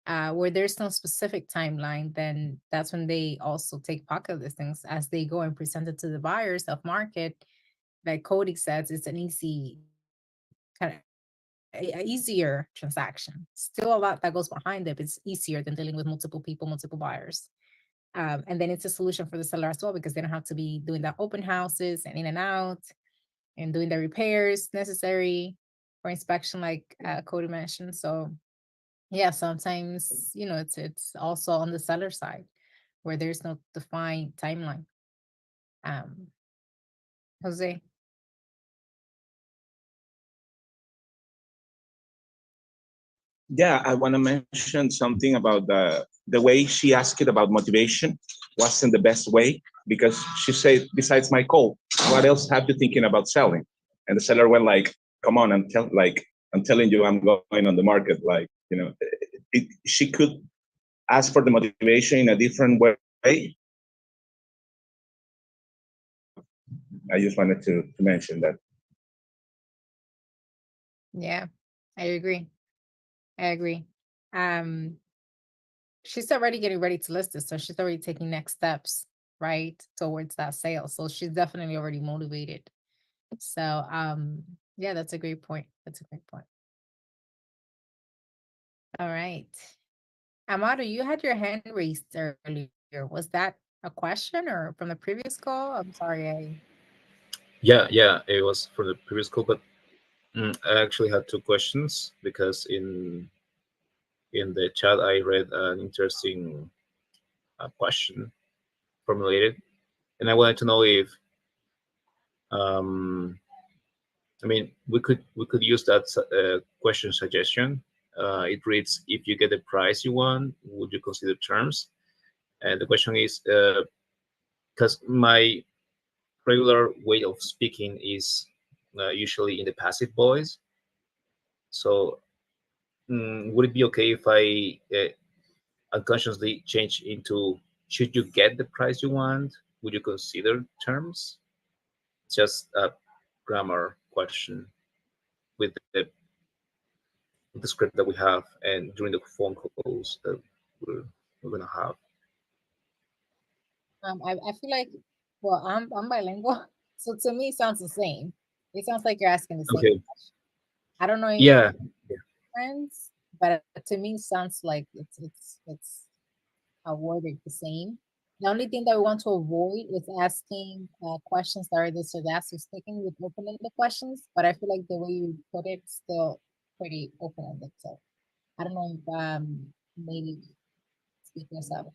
Where there's no specific timeline, then that's when they also take pocket listings as they go and present it to the buyers of market. Like Cody says, it's an easy kind of a easier transaction. Still a lot that goes behind it, but it's easier than dealing with multiple people, multiple buyers. And then it's a solution for the seller as well, because they don't have to be doing the open houses and in and out and doing the repairs necessary for inspection, like Cody mentioned. So yeah, sometimes, it's also on the seller side where there's no defined timeline. Jose. Yeah, I want to mention something about the way she asked it about motivation wasn't the best way, because she said, besides my call, what else have you thinking about selling? And the seller went like, come on, I'm telling you, I'm going on the market. Like, she could ask for the motivation in a different way. I just wanted to mention that. Yeah, I agree. I agree. Um, she's already getting ready to list it, so she's already taking next steps, right, towards that sale. So she's definitely already motivated. So, yeah, that's a great point. That's a great point. All right. Amado, you had your hand raised earlier. Was that a question or from the previous call? I'm sorry. Yeah, it was for the previous call, but I actually had two questions because in the chat I read an interesting question formulated, and I wanted to know if I mean we could use that question suggestion. It reads, if you get the price you want, would you consider terms? And the question is, because my regular way of speaking is usually in the passive voice. So would it be okay if I unconsciously change into, should you get the price you want, would you consider terms? Just a grammar question with the script that we have and during the phone calls that we're gonna have. I feel like, well, I'm bilingual, so to me it sounds the same. It sounds like you're asking the same Okay. question. I don't know if Yeah. friends, but to me it sounds like it's worded the same. The only thing that we want to avoid is asking questions that are this or that. So sticking with open-ended questions, but I feel like the way you put it still pretty open-ended. So I don't know if maybe speak yourself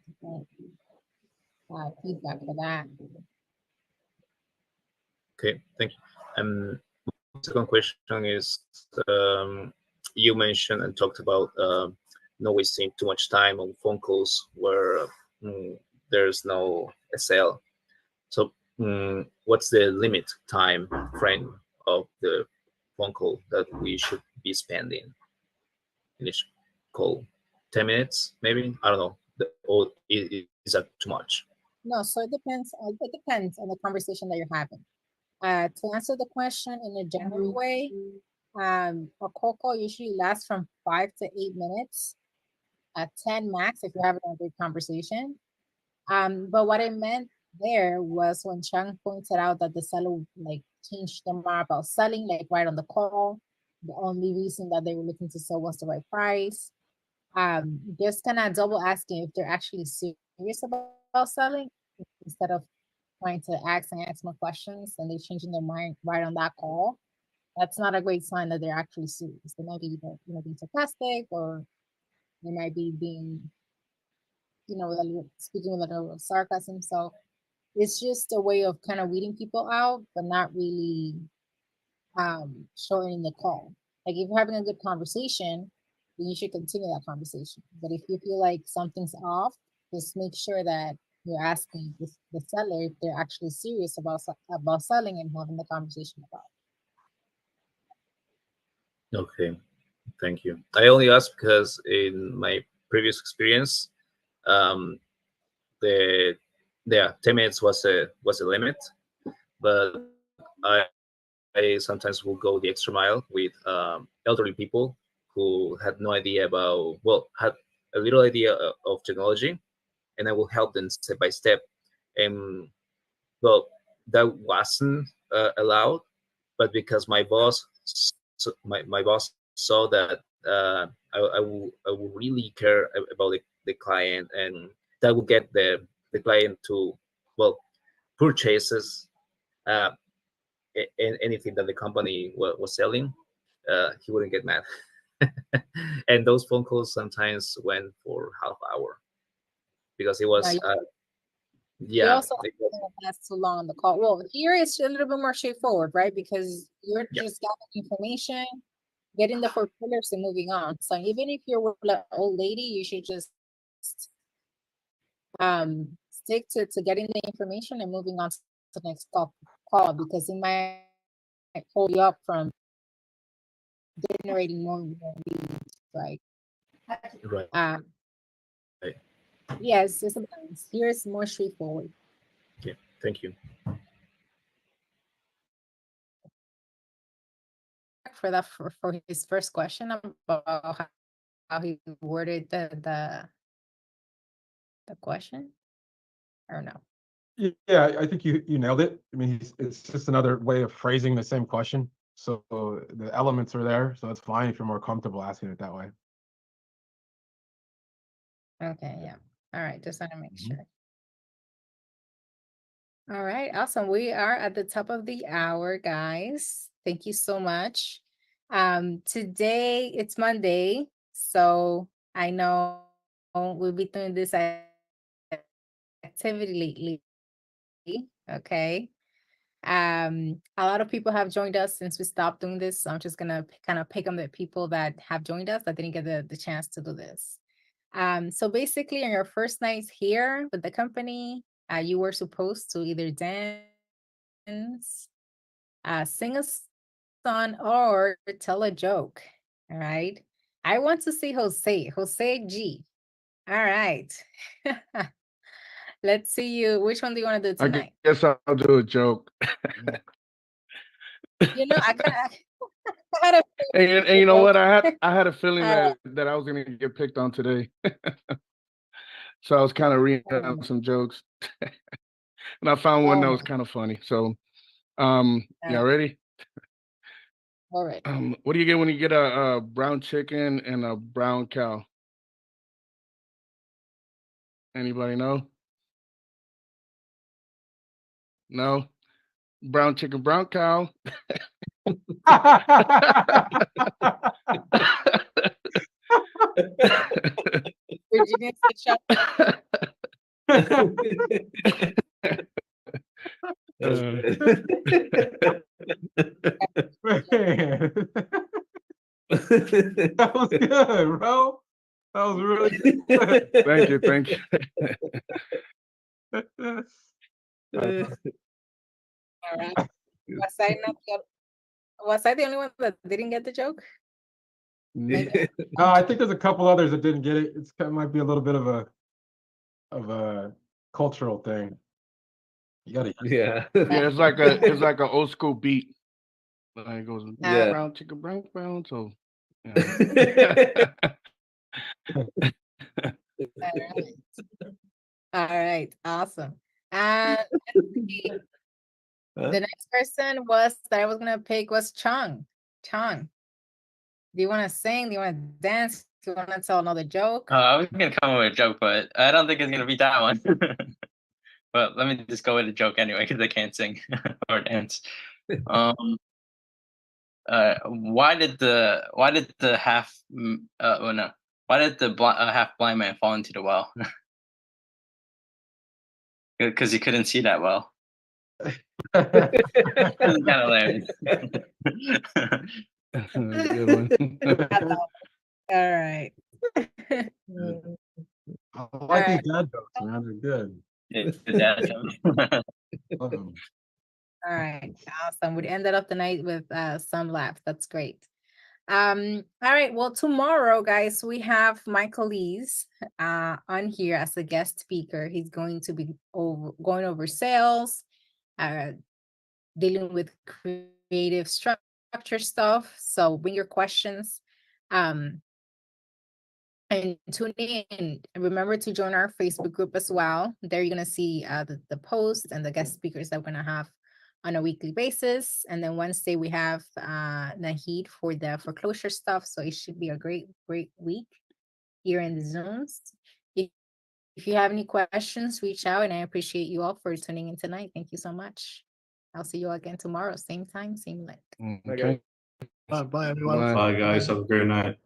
feedback for that. Okay, thank you. Second question is, you mentioned and talked about not wasting too much time on phone calls where there's no sale. So what's the limit time frame of the phone call that we should be spending in each call? 10 minutes, maybe? I don't know. Or is that too much? No, so it depends. It depends on the conversation that you're having. To answer the question in a general way, a cold call usually lasts from 5 to 8 minutes, 10 max if you're having a good conversation. But what I meant there was when Chang pointed out that the seller like changed their mind about selling, like right on the call. The only reason that they were looking to sell was the right price. Just kind of double asking if they're actually serious about selling instead of trying to ask more questions and they're changing their mind right on that call. That's not a great sign that they're actually serious. They might be either, being sarcastic or they might be being, speaking with a little sarcasm. So it's just a way of kind of weeding people out, but not really shortening the call. Like if you're having a good conversation, then you should continue that conversation. But if you feel like something's off, just make sure that you're asking the seller if they're actually serious about selling and having the conversation about it. Okay, thank you. I only ask because in my previous experience, the 10 minutes was a limit, but I sometimes will go the extra mile with elderly people who had no idea about, well, had a little idea of technology, and I will help them step by step. And well, that wasn't allowed, but because my boss, my boss saw that I will really care about the client, and that will get the client to, well, purchases anything that the company was selling. He wouldn't get mad. And those phone calls sometimes went for half hour because it was You yeah. also last too long on the call. Well, here it's a little bit more straightforward, right? Because you're just gathering information getting the foreclosures and moving on. So even if you're with an old lady, you should just stick to getting the information and moving on to the next call because it might hold you up from generating more leads, right? Right. Right. Yes, it's a balance. Here's more straightforward. Yeah. Thank you. For that for his first question about how he worded the question, or no? Yeah, I think you nailed it. I mean, it's just another way of phrasing the same question. So the elements are there, so it's fine if you're more comfortable asking it that way. Okay, yeah. All right, just want to make sure. All right, awesome. We are at the top of the hour, guys. Thank you so much. Today it's Monday, so I know we'll be doing this activity lately. Okay. A lot of people have joined us since we stopped doing this. So I'm just gonna kind of pick on the people that have joined us that didn't get the chance to do this. So basically on your first night here with the company, you were supposed to either dance, sing a song, or tell a joke. All right. I want to see Jose G. All right. Let's see you. Which one do you want to do tonight? I guess I'll do a joke. You know, I had a And you know what? I had a feeling Uh, that I was gonna get picked on today. So I was kind of reading out some jokes. And I found one that was kind of funny. So y'all ready? All right. What do you get when you get a brown chicken and a brown cow? Anybody know? No? Brown chicken, brown cow. Virginia said Man. That was good, bro. That was really good. Thank you. All right. Was I the only one that didn't get the joke? I think there's a couple others that didn't get it. It might be a little bit of a cultural thing. You gotta Yeah. Yeah, it's like a old school beat. Like it goes Yeah. brown chicken, brown. So All right. Awesome. Let's see. The next person was that I was gonna pick was Chung. Chung, do you want to sing? Do you want to dance? Do you want to tell another joke? I was gonna come up with a joke, but I don't think it's gonna be that one. But let me just go with a joke anyway, because I can't sing or dance. Why did the half half blind man fall into the well? Because he couldn't see that well. That's kind of hilarious. Good one. All right. I like these dad jokes, man. They're good. It's the dad joke. Love 'em. All right. Awesome. We ended up the night with some laughs. That's great. All right. Well, tomorrow, guys, we have Michael Lees on here as a guest speaker. He's going to be going over sales, dealing with creative structure stuff. So bring your questions. And tune in. And remember to join our Facebook group as well. There you're going to see the posts and the guest speakers that we're going to have on a weekly basis. And then Wednesday we have Nahid for the foreclosure stuff. So it should be a great week here in the Zooms. If you have any questions, reach out, and I appreciate you all for tuning in tonight. Thank you so much. I'll see you all again tomorrow. Same time, same link. Okay. Bye, everyone. Bye, guys. Have a great night.